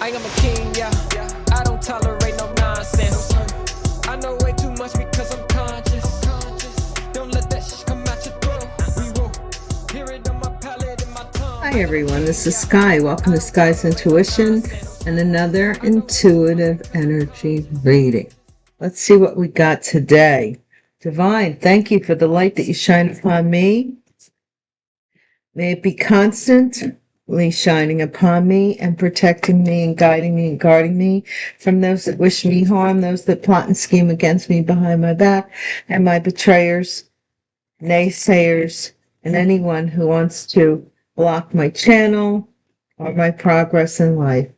I am a king, yeah. I don't tolerate no nonsense. I know way too much because I'm conscious. Don't let that shit come out your throat. We will hear it on my palate and my tongue. Hi everyone, this is Sky. Welcome to Sky's Intuition and another intuitive energy reading. Let's see what we got today. Divine, thank you for the light that you shine upon me. May it be constantly shining upon me and protecting me and guiding me and guarding me from those that wish me harm, those that plot and scheme against me behind my back, and my betrayers, naysayers, and anyone who wants to block my channel or my progress in life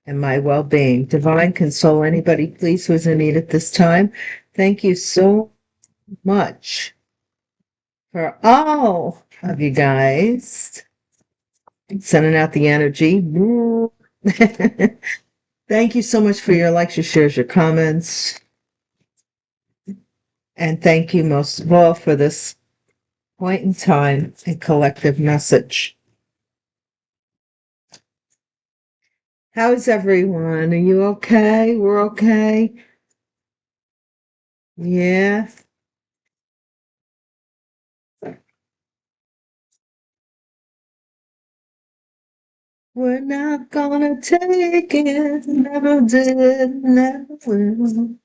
and my well-being. Divine, console anybody, please, who is in need at this time. Thank you so much for all of you guys sending out the energy. Thank you so much for your likes, your shares, your comments. And thank you most of all for this point in time and collective message. How is everyone? Are you okay? We're okay? Yeah. We're not gonna take it, never did, never will.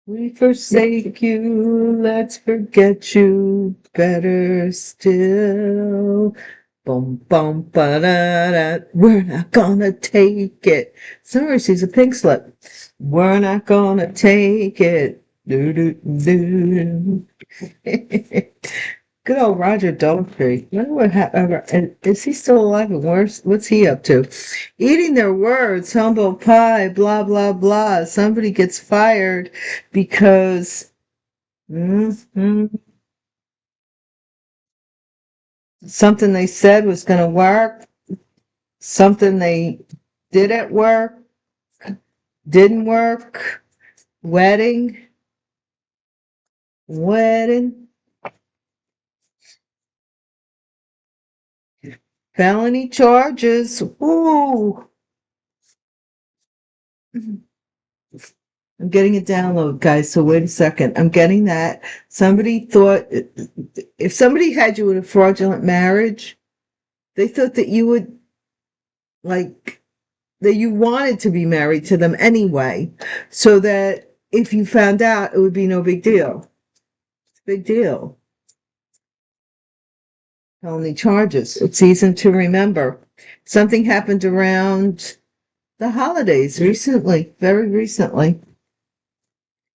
We forsake you, let's forget you, better still. Boom, boom, ba-da-da. We're not gonna take it. Somebody sees a pink slip. We're not gonna take it. Do-do-do. Good old Roger Daltrey. I wonder what happened. Is he still alive? And what's he up to? Eating their words, humble pie, blah, blah, blah. Somebody gets fired because something they said was going to work. Something they did at work didn't work. Wedding. Felony charges. Ooh. I'm getting a download, guys, so wait a second. I'm getting that. Somebody thought, if somebody had you in a fraudulent marriage, they thought that you would, that you wanted to be married to them anyway, so that if you found out, it would be no big deal. It's a big deal. Felony charges. It's easy to remember. Something happened around the holidays recently, very recently.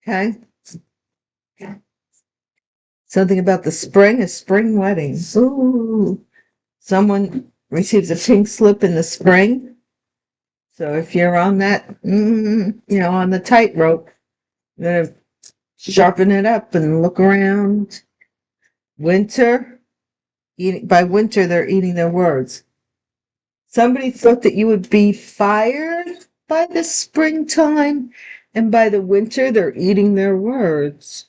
Okay? Something about the spring, a spring wedding. Ooh. Someone receives a pink slip in the spring. So if you're on that, on the tightrope, you're going to sharpen it up and look around. Winter. By winter, they're eating their words. Somebody thought that you would be fired by the springtime, and by the winter, they're eating their words.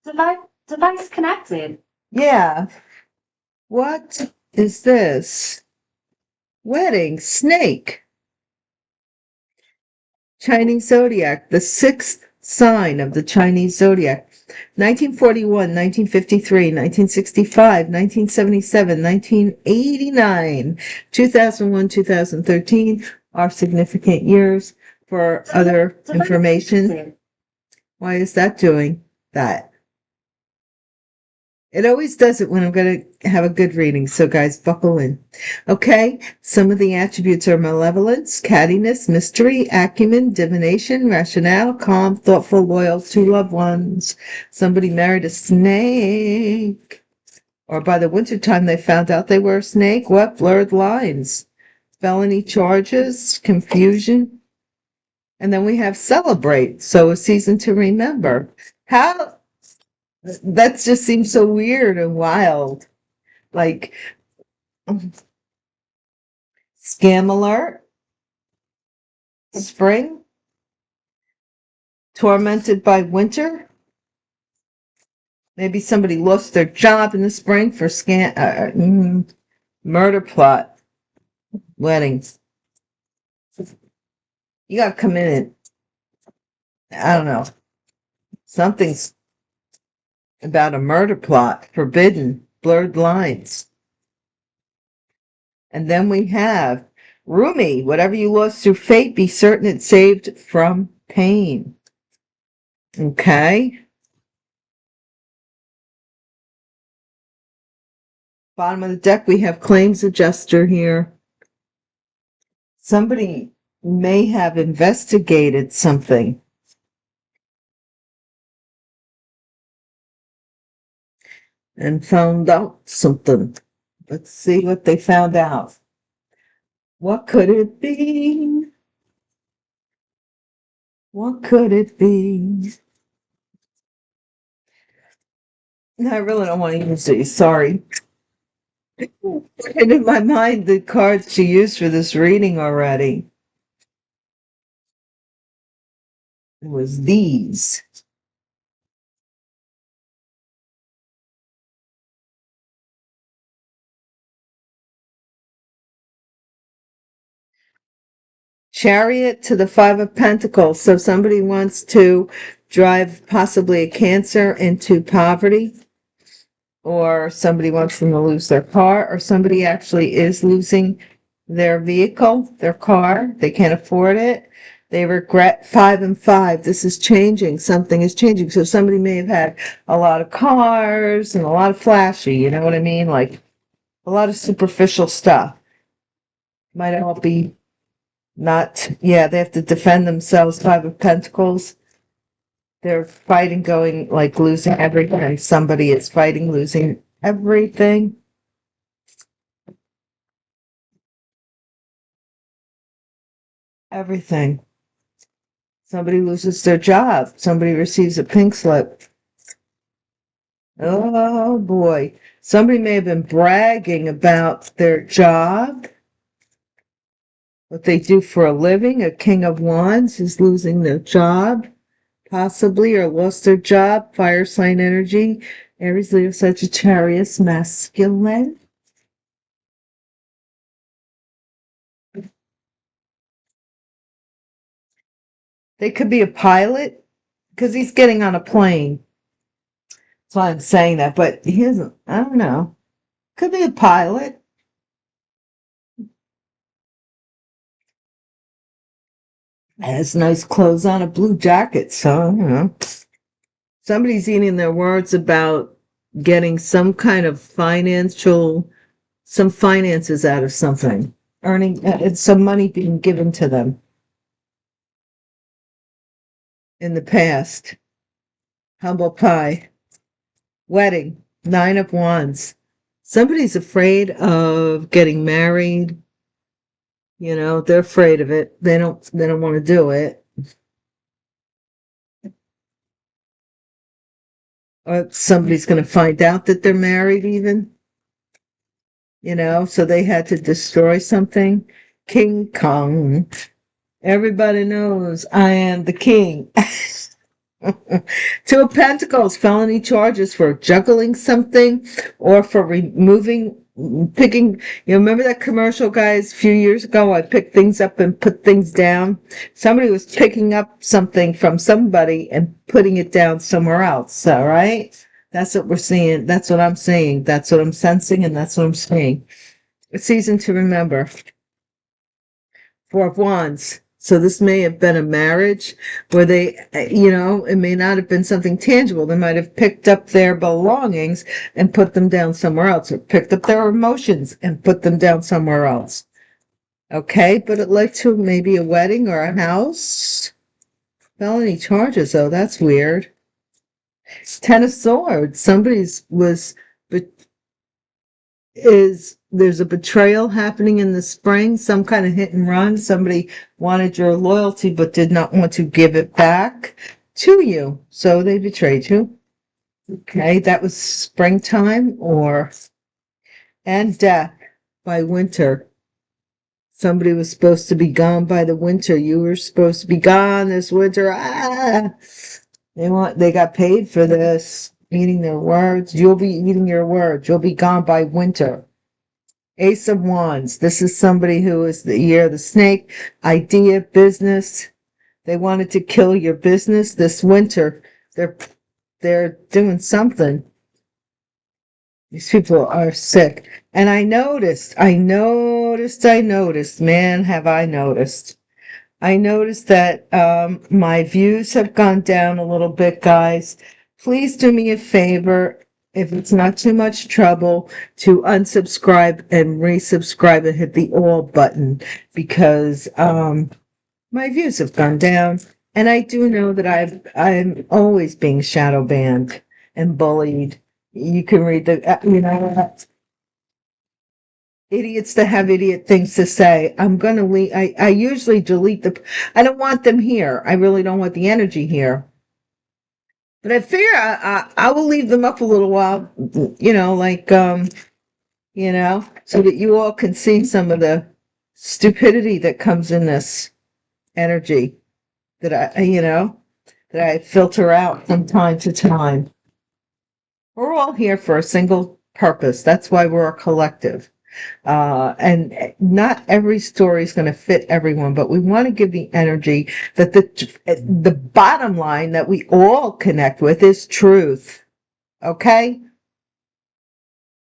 Device connected. Yeah. What is this? Wedding, snake. Chinese zodiac, the sixth sign of the Chinese zodiac. 1941, 1953, 1965, 1977, 1989, 2001, 2013 are significant years. For other information, why is that doing that? It always does it when I'm going to have a good reading, so guys, buckle in. Okay, some of the attributes are malevolence, cattiness, mystery, acumen, divination, rationale, calm, thoughtful, loyal to loved ones. Somebody married a snake. Or by the wintertime they found out they were a snake. What? Blurred lines. Felony charges, confusion. And then we have celebrate, so a season to remember. How... That just seems so weird and wild. Like, scam alert, spring, tormented by winter. Maybe somebody lost their job in the spring for murder plot. weddings. You got to come in and, I don't know, something's about a murder plot, forbidden, blurred lines. And then we have Rumi, whatever you lost through fate, be certain it's saved from pain. Okay. Bottom of the deck, we have claims adjuster here. Somebody may have investigated something and found out something. Let's see what they found out. What could it be? What could it be? I really don't want to use these, sorry. And in my mind, the cards she used for this reading already was these. Chariot to the Five of Pentacles. So somebody wants to drive possibly a Cancer into poverty, or somebody wants them to lose their car, or somebody actually is losing their vehicle, their car. They can't afford it. They regret 5 and 5. This is changing. Something is changing. So somebody may have had a lot of cars and a lot of flashy, you know what I mean? Like a lot of superficial stuff. Might all be not, yeah, they have to defend themselves. 5 of Pentacles. They're fighting, going like losing everything. Somebody is fighting, losing everything. Everything. Somebody loses their job. Somebody receives a pink slip. Oh boy. Somebody may have been bragging about their job, what they do for a living. A King of Wands is losing their job, possibly, or lost their job. Fire sign energy. Aries, Leo, Sagittarius, masculine. They could be a pilot because he's getting on a plane. That's why I'm saying that, but he isn't. I don't know. Could be a pilot. Has nice clothes on, a blue jacket, so, you know. Somebody's eating their words about getting some kind of some finances out of something. Earning, some money being given to them in the past. Humble pie. Wedding. 9 of Wands. Somebody's afraid of getting married. You know, they're afraid of it. They don't want to do it. Or somebody's going to find out that they're married even. You know, so they had to destroy something. King Kong. Everybody knows I am the king. 2 of Pentacles, felony charges for juggling something or for picking. You remember that commercial, guys, a few years ago? I picked things up and put things down. Somebody was picking up something from somebody and putting it down somewhere else. All right. That's what we're seeing. That's what I'm seeing. That's what I'm sensing. And that's what I'm seeing. A season to remember. 4 of Wands. So this may have been a marriage where they, you know, it may not have been something tangible. They might have picked up their belongings and put them down somewhere else, or picked up their emotions and put them down somewhere else. Okay, but it led to maybe a wedding or a house. Felony charges, though, that's weird. 10 of Swords. There's a betrayal happening in the spring, some kind of hit and run. Somebody wanted your loyalty but did not want to give it back to you, so they betrayed you. Okay, that was springtime and death by winter. Somebody was supposed to be gone by the winter. You were supposed to be gone this winter. They got paid for this. Eating their words. You'll be eating your words. You'll be gone by winter. Ace of Wands. This is somebody who is the year of the snake. Idea, business. They wanted to kill your business this winter. They're doing something. These people are sick. And I noticed, man, have I noticed. I noticed that my views have gone down a little bit, guys. Please do me a favor, if it's not too much trouble, to unsubscribe and resubscribe and hit the all button, because my views have gone down. And I do know that I'm always being shadow banned and bullied. You can read idiots that have idiot things to say. I'm going to leave. I usually delete I don't want them here. I really don't want the energy here. But I figure I will leave them up a little while, so that you all can see some of the stupidity that comes in this energy that I filter out from time to time. We're all here for a single purpose. That's why we're a collective. And not every story is going to fit everyone, but we want to give the energy that the bottom line that we all connect with is truth. Okay?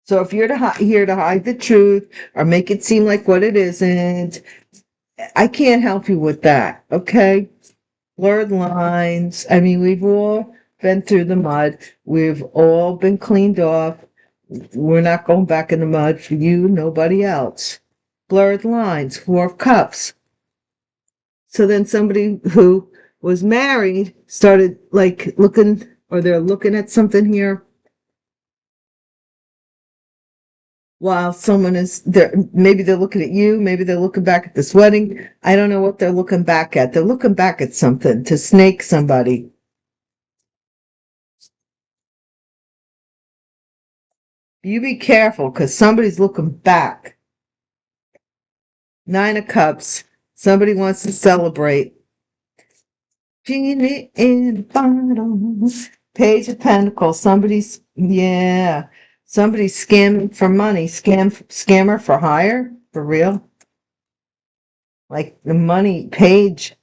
So if you're here to hide the truth or make it seem like what it isn't, I can't help you with that. Okay? Blurred lines. I mean, we've all been through the mud. We've all been cleaned off. We're not going back in the mud for you, nobody else. Blurred lines, 4 of Cups. So then somebody who was married started looking, or they're looking at something here while someone is there. Maybe they're looking at you, maybe they're looking back at this wedding. I don't know what they're looking back at. They're looking back at something to snake somebody. You be careful, because somebody's looking back. 9 of Cups. Somebody wants to celebrate. Genie in the bottle. Page of Pentacles. Somebody's scamming for money. Scammer for hire? For real? Like the money page.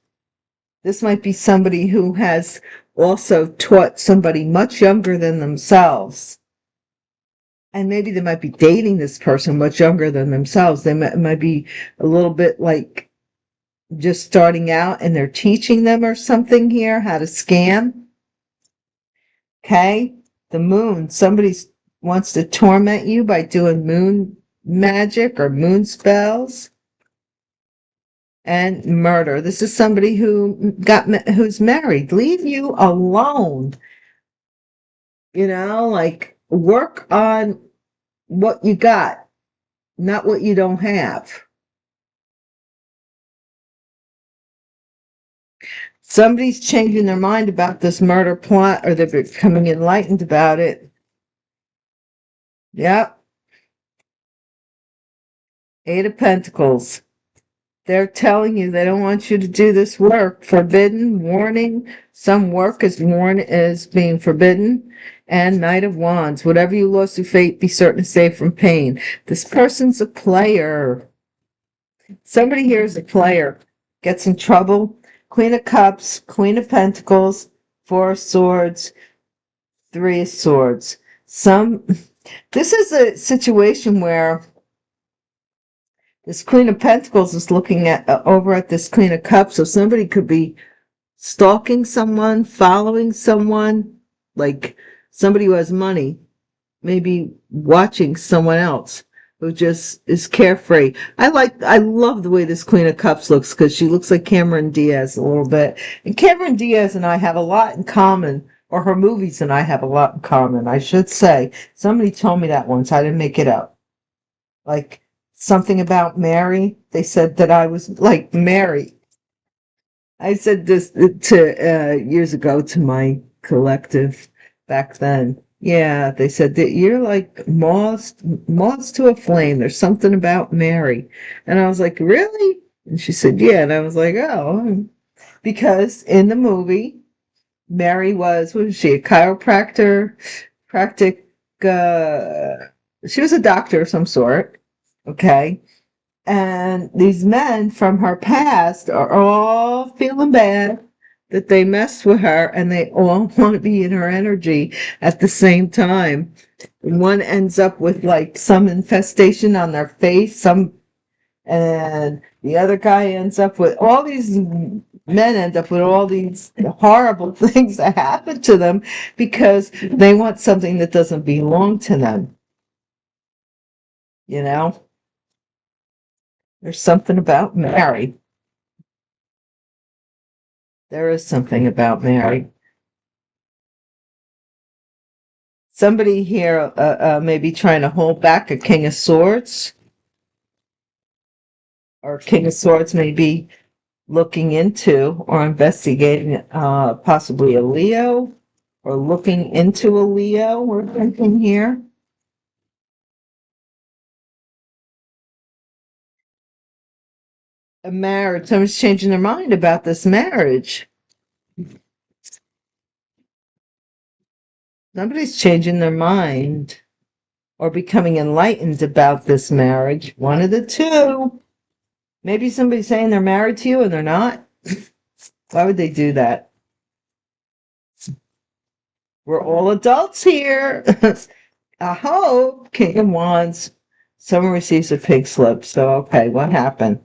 This might be somebody who has also taught somebody much younger than themselves. And maybe they might be dating this person much younger than themselves. They might be a little bit like just starting out, and they're teaching them or something here how to scam. Okay? The moon. Somebody wants to torment you by doing moon magic or like and murder. This is somebody who's married. Leave you alone. Work on what you got, not what you don't have. Somebody's changing their mind about this murder plot, or they're becoming enlightened about it. Yep. 8 of Pentacles. They're telling you they don't want you to do this work. Forbidden, warning. Some work is being forbidden. And Knight of Wands. Whatever you lost through fate, be certain to save from pain. This person's a player. Somebody here is a player. Gets in trouble. Queen of Cups, Queen of Pentacles, 4 of Swords, 3 of Swords. This is a situation where this Queen of Pentacles is looking over at this Queen of Cups, so somebody could be stalking someone, following someone, like somebody who has money, maybe watching someone else who just is carefree. I love the way this Queen of Cups looks, because she looks like Cameron Diaz a little bit. And Cameron Diaz and I have a lot in common, or her movies and I have a lot in common, I should say. Somebody told me that once. I didn't make it up. Like something about Mary. They said that I was like Mary. I said this years ago to my collective back then. Yeah, they said that you're like moths to a flame. There's something about Mary. And I was like, really? And she said, yeah. And I was like, oh. Because in the movie, Mary was she, a chiropractor? She was a doctor of some sort. Okay. And these men from her past are all feeling bad that they messed with her, and they all want to be in her energy at the same time. One ends up with like some infestation on their face, and the other guy ends up with all these men end up with all these horrible things that happen to them because they want something that doesn't belong to them. You know, there's something about Mary. There is something about Mary. Somebody here may be trying to hold back a King of Swords, or King of Swords may be looking into or investigating possibly a Leo, or looking into a Leo, we're thinking here. A marriage, someone's changing their mind about this marriage. Somebody's changing their mind or becoming enlightened about this marriage. One of the two. Maybe somebody's saying they're married to you and they're not. Why would they do that? We're all adults here. I hope. King of Wands. Someone receives a pig slip. So, okay, what happened?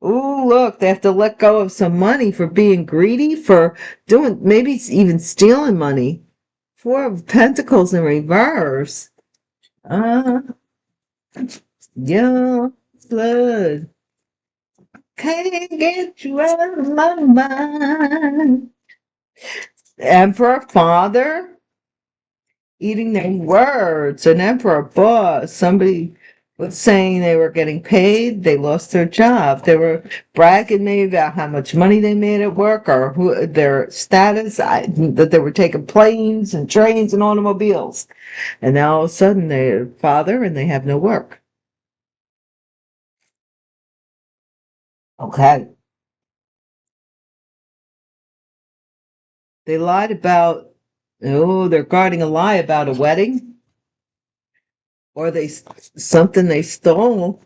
Ooh, look, they have to let go of some money for being greedy, for doing, maybe even stealing money. Four of Pentacles in reverse. Yeah, blood. Can't get you out of my mind. Emperor, father, eating their words. An emperor, boss. Somebody was saying they were getting paid. They lost their job. They were bragging maybe about how much money they made at work, or who their status, that they were taking planes and trains and automobiles. And now all of a sudden they're father and they have no work. Okay. They lied about, they're guarding a lie about a wedding, or something they stole.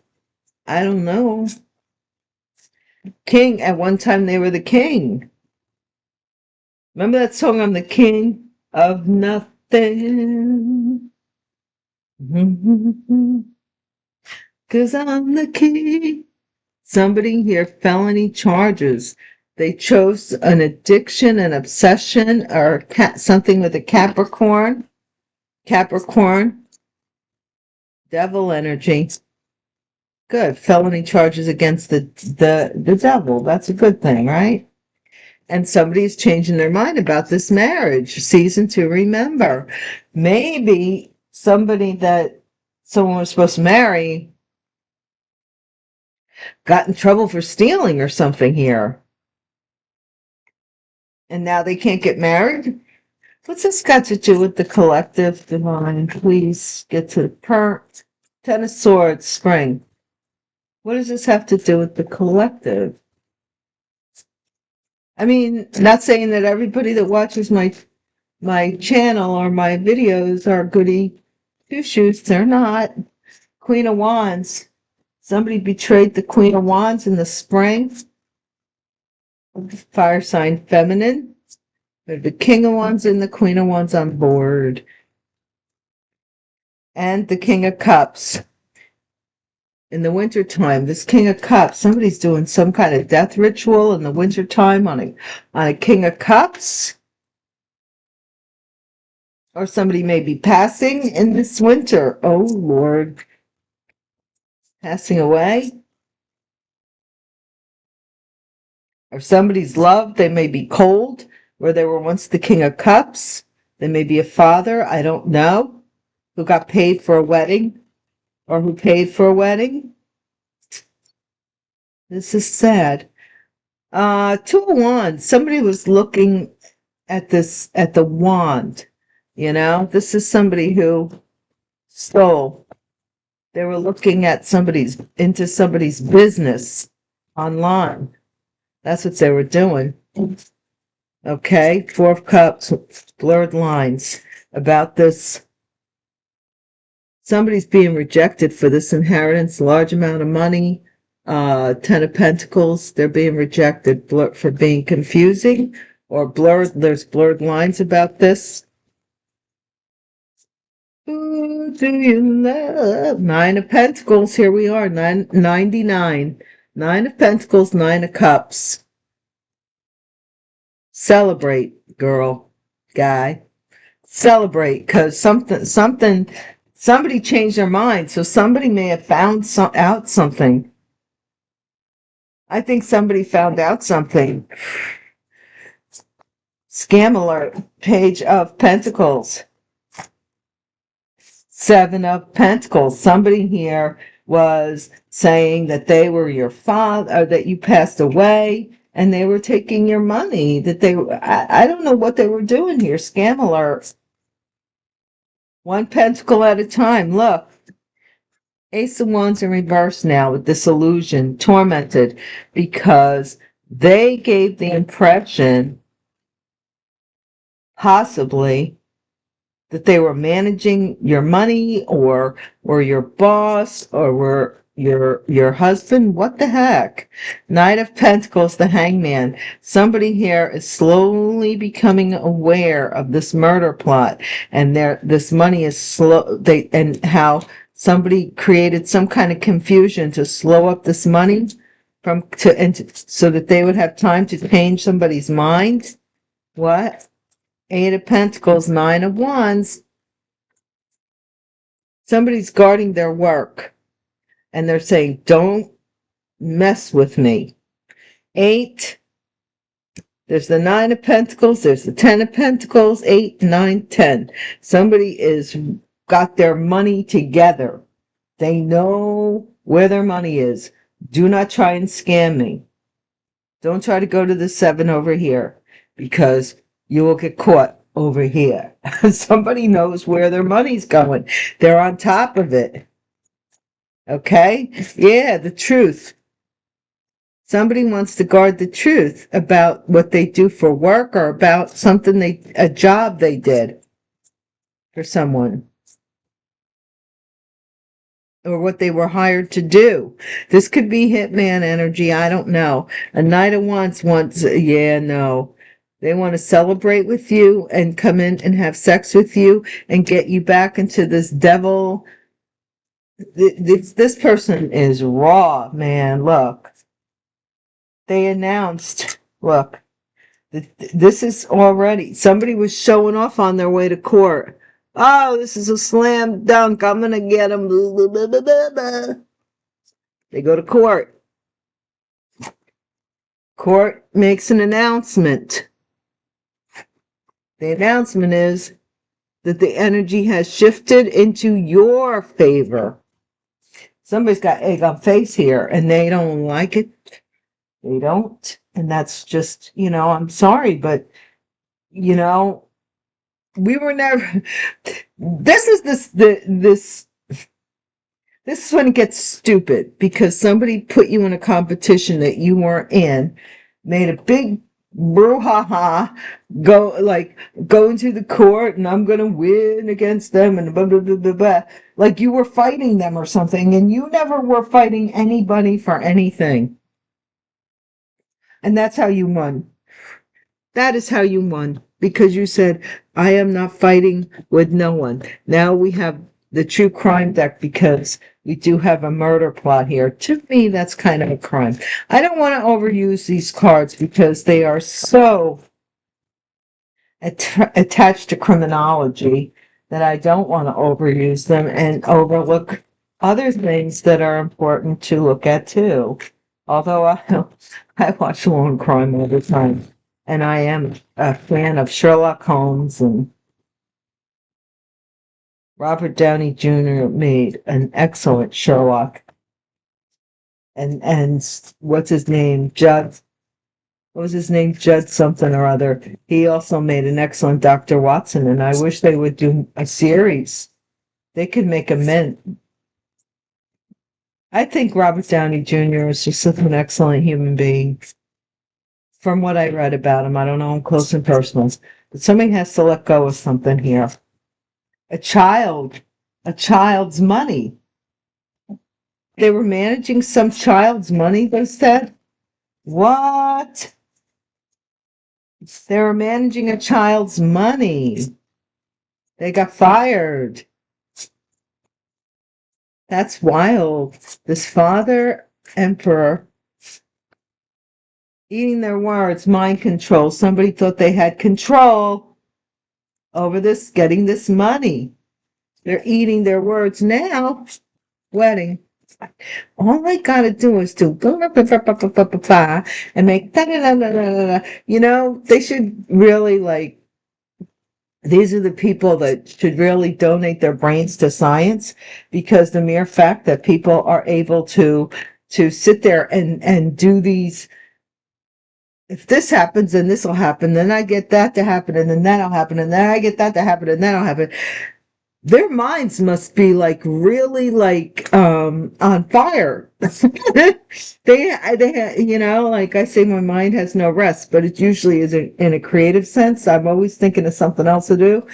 I don't know. King, at one time they were the king. Remember that song, I'm the king of nothing? 'Cause I'm the king. Somebody here, felony charges. They chose an addiction, an obsession, or something with a Capricorn. Capricorn. Devil energy. Good. Felony charges against the devil. That's a good thing, right? And somebody's changing their mind about this marriage. Season 2, remember. Maybe somebody that someone was supposed to marry got in trouble for stealing or something here. And now they can't get married? What's this got to do with the collective, divine? Please get to the part. Ten of Swords, spring. What does this have to do with the collective? I mean, not saying that everybody that watches my channel or my videos are goody two-shoes. They're not. Queen of Wands. Somebody betrayed the Queen of Wands in the spring. Fire sign feminine. The King of Wands and the Queen of Wands on board. And the King of Cups. In the wintertime, this King of Cups, somebody's doing some kind of death ritual in the wintertime on a King of Cups. Or somebody may be passing in this winter. Oh, Lord. Passing away. Or somebody's love, they may be cold, where they were once the King of Cups. They may be a father, I don't know, who got paid for a wedding, or who paid for a wedding. This is sad. Two of Wands. Somebody was looking at the wand. This is somebody who stole. They were looking at into somebody's business online. That's what they were doing. Okay, Four of Cups, blurred lines about this Somebody's being rejected for this inheritance, large amount of money. 10 of Pentacles, they're being rejected for being confusing or blurred. There's blurred lines about this. Who do you love? 9 of Pentacles, here we are, 99. 9 of Pentacles, 9 of Cups. Celebrate, girl, guy. Celebrate, because somebody changed their mind, so somebody may have found out something. I think somebody found out something. Scam alert, Page of Pentacles. 7 of Pentacles. Somebody here was saying that they were your father, or that you passed away, and they were taking your money. I don't know what they were doing here. Scam alert. 1 pentacle at a time. Look. Ace of Wands in reverse now with disillusion, tormented, because they gave the impression, possibly, that they were managing your money or your boss or were your husband. What the heck? Knight of Pentacles, the Hangman. Somebody here is slowly becoming aware of this murder plot, and this money is and how somebody created some kind of confusion to slow up this money so that they would have time to change somebody's mind. What? 8 of Pentacles, 9 of Wands. Somebody's guarding their work, and they're saying, don't mess with me. 8. There's the 9 of Pentacles. There's the 10 of Pentacles. 8, 9, 10. Somebody is got their money together. They know where their money is. Do not try and scam me. Don't try to go to the 7 over here, because you will get caught over here. Somebody knows where their money's going. They're on top of it. Okay? Yeah, the truth. Somebody wants to guard the truth about what they do for work or about a job they did for someone, or what they were hired to do. This could be hitman energy. I don't know. A Knight of Wands no. They want to celebrate with you and come in and have sex with you and get you back into this devil. This person is raw, man. Look. They announced, look, this is already, somebody was showing off on their way to court. Oh, this is a slam dunk. I'm going to get them. Blah, blah, blah, blah, blah. They go to court. Court makes an announcement. The announcement is that the energy has shifted into your favor. Somebody's got egg on face here, and they don't like it. They don't. And that's just, I'm sorry, but, we were never, this is when it gets stupid, because somebody put you in a competition that you weren't in, made a big brouhaha, go into the court and I'm going to win against them and blah, blah, blah, blah, blah. Like you were fighting them or something, and you never were fighting anybody for anything. And that's how you won. That is how you won, because you said, I am not fighting with no one. Now we have the true crime deck, because we do have a murder plot here. To me, that's kind of a crime. I don't want to overuse these cards because they are so attached to criminology that I don't want to overuse them and overlook other things that are important to look at too. Although I watch Law and Crime all the time, and I am a fan of Sherlock Holmes, and Robert Downey Jr. made an excellent Sherlock. And what's his name? Judd something or other. He also made an excellent Dr. Watson, and I wish they would do a series. They could make a mint. I think Robert Downey Jr. is just such an excellent human being. From what I read about him, I don't know him close and personal, but somebody has to let go of something here. A child a child's money. They were managing some child's money, they said. What? They were managing a child's money. They got fired. That's wild. This father emperor eating their words, mind control. Somebody thought they had control over this, getting this money. They're eating their words now. Wedding. All I gotta do is do and make da-da-da-da-da-da. You know, they should really these are the people that should really donate their brains to science, because the mere fact that people are able to sit there and do these, if this happens, then this will happen, then I get that to happen, and then that'll happen, and then I get that to happen, and that'll happen. Their minds must be really on fire. they you know, like I say, my mind has no rest, but it usually is in a creative sense. I'm always thinking of something else to do.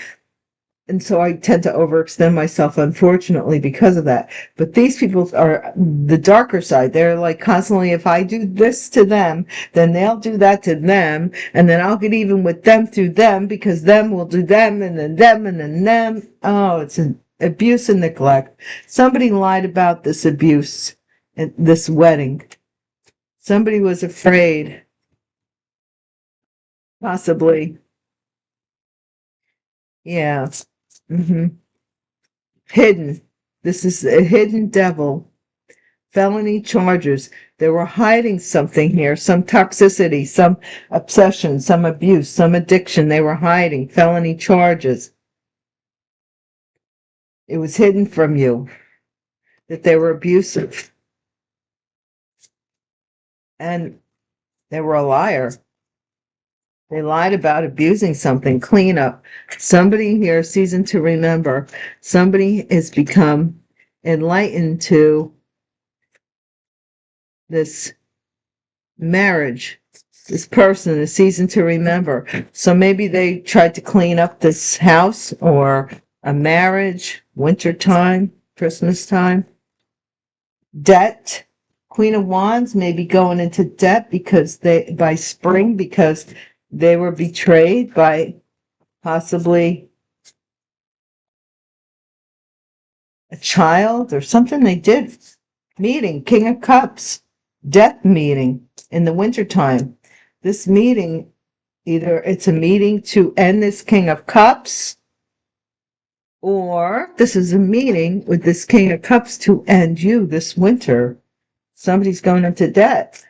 And so I tend to overextend myself, unfortunately, because of that. But these people are the darker side. They're like constantly, if I do this to them, then they'll do that to them. And then I'll get even with them through them, because them will do them, and then them, and then them. Oh, it's an abuse and neglect. Somebody lied about this abuse at this wedding. Somebody was afraid, possibly. Yeah. Hidden. This is a hidden devil. Felony charges. They were hiding something here, some toxicity, some obsession, some abuse, some addiction. They were hiding felony charges. It was hidden from you that they were abusive. And they were a liar. They lied about abusing something. Clean up. Somebody here, season to remember. Somebody has become enlightened to this marriage. This person is season to remember. So maybe they tried to clean up this house, or a marriage, winter time, Christmas time. Debt. Queen of Wands may be going into debt by spring, because they were betrayed by possibly a child or something they did. Meeting, King of Cups, death meeting in the wintertime. This meeting, either it's a meeting to end this King of Cups, or this is a meeting with this King of Cups to end you this winter. Somebody's going into debt.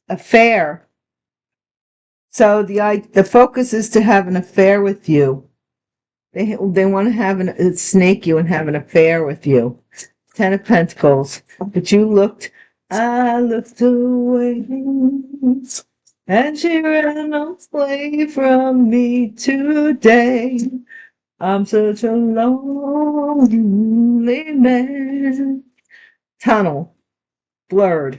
Affair. So the focus is to have an affair with you. They want to snake you and have an affair with you. 10 of Pentacles. But I looked away, and she ran away from me today. I'm such a lonely man. Tunnel. Blurred.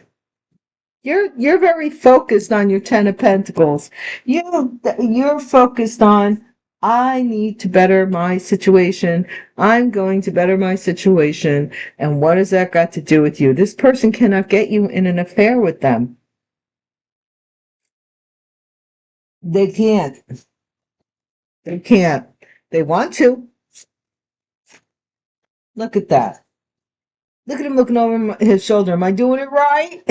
You're very focused on your 10 of Pentacles. You're focused on, I need to better my situation. I'm going to better my situation. And what has that got to do with you? This person cannot get you in an affair with them. They can't. They can't. They want to. Look at that. Look at him looking over his shoulder. Am I doing it right?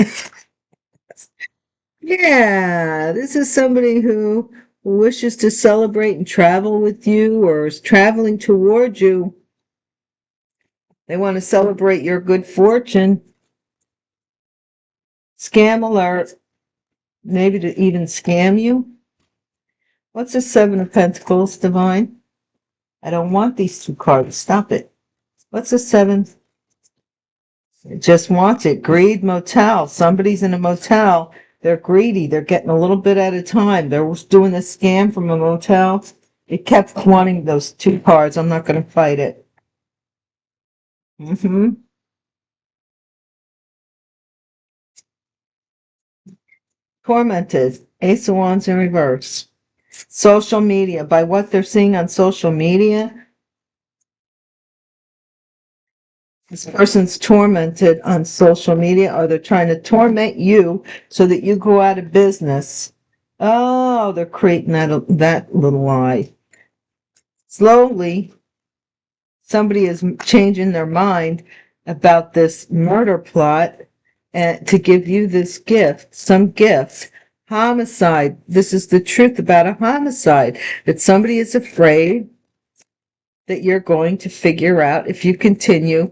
Yeah, this is somebody who wishes to celebrate and travel with you, or is traveling toward you. They want to celebrate your good fortune. Scam alert. Maybe to even scam you. What's the 7 of Pentacles, Divine? I don't want these 2 cards. Stop it. What's the 7? It just wants it. Greed motel. Somebody's in a motel. They're greedy. They're getting a little bit at a time. They're doing a scam from a motel. It kept wanting those 2 cards. I'm not going to fight it. Tormented. Ace of Wands in reverse. social media, by what they're seeing on social media, this person's tormented on social media, or they're trying to torment you so that you go out of business. Oh, they're creating that little lie. Slowly, somebody is changing their mind about this murder plot and to give you this gift, some gift. Homicide. This is the truth about a homicide, that somebody is afraid that you're going to figure out if you continue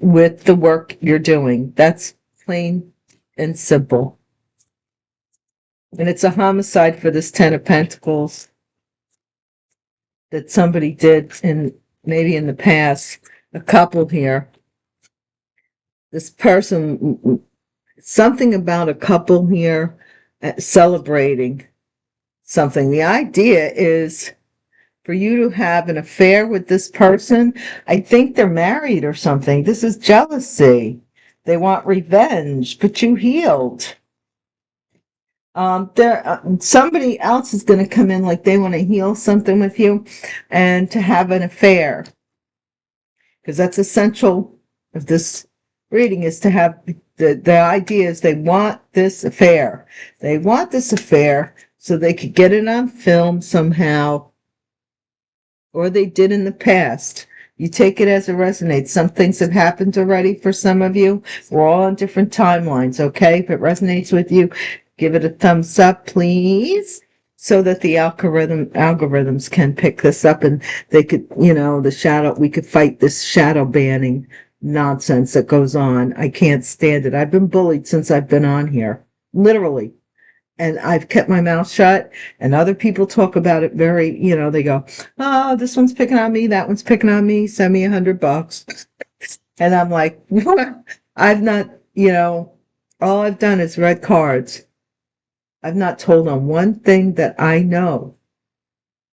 with the work you're doing. That's plain and simple. And it's a homicide for this Ten of Pentacles that somebody did maybe in the past. A couple here. This person, something about a couple here celebrating something. The idea is for you to have an affair with this person. I think they're married or something. This is jealousy. They want revenge, but you healed. Somebody else is going to come in like they want to heal something with you and to have an affair. Because that's essential of this reading, is to have the idea is they want this affair. They want this affair so they could get it on film somehow, or they did in the past. You take it as it resonates. Some things have happened already for some of you. We're all on different timelines, okay? If it resonates with you, give it a thumbs up, please, so that the algorithms can pick this up and they could, we could fight this shadow banning nonsense that goes on. I can't stand it. I've been bullied since I've been on here, literally. And I've kept my mouth shut, and other people talk about it very, they go, oh, this one's picking on me, that one's picking on me, send me $100. And I'm like, I've not, all I've done is read cards. I've not told on one thing that I know.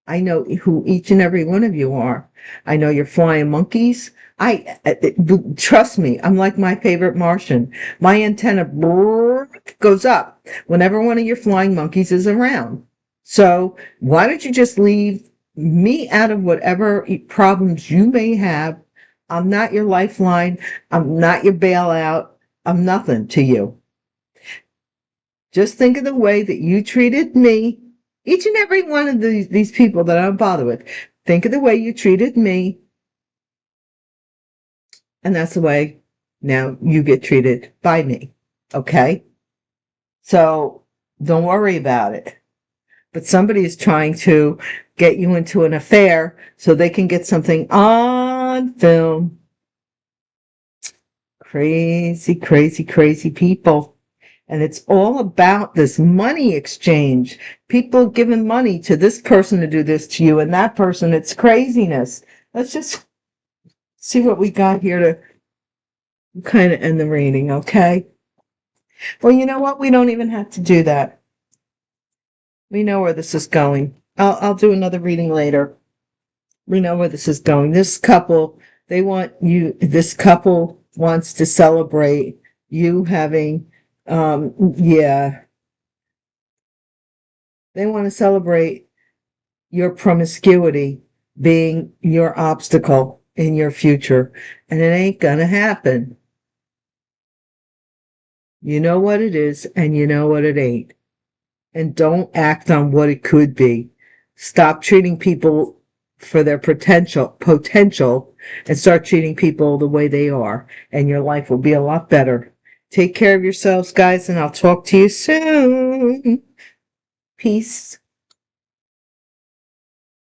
I know who each and every one of you are. I know you're flying monkeys. Trust me, I'm like my favorite Martian. My antenna goes up whenever one of your flying monkeys is around. So why don't you just leave me out of whatever problems you may have? I'm not your lifeline. I'm not your bailout. I'm nothing to you. Just think of the way that you treated me. Each and every one of these people that I don't bother with. Think of the way you treated me. And that's the way now you get treated by me. Okay? So don't worry about it. But somebody is trying to get you into an affair so they can get something on film. Crazy, crazy, crazy people. And it's all about this money exchange. People giving money to this person to do this to you and that person. It's craziness. Let's just see what we got here to kind of end the reading, okay? Well, you know what? We don't even have to do that. We know where this is going. I'll do another reading later. We know where this is going. This couple wants to celebrate you having, they want to celebrate your promiscuity being your obstacle in your future, and it ain't gonna happen. You know what it is, and you know what it ain't. And don't act on what it could be. Stop treating people for their potential, and start treating people the way they are, and your life will be a lot better. Take care of yourselves, guys, and I'll talk to you soon. Peace.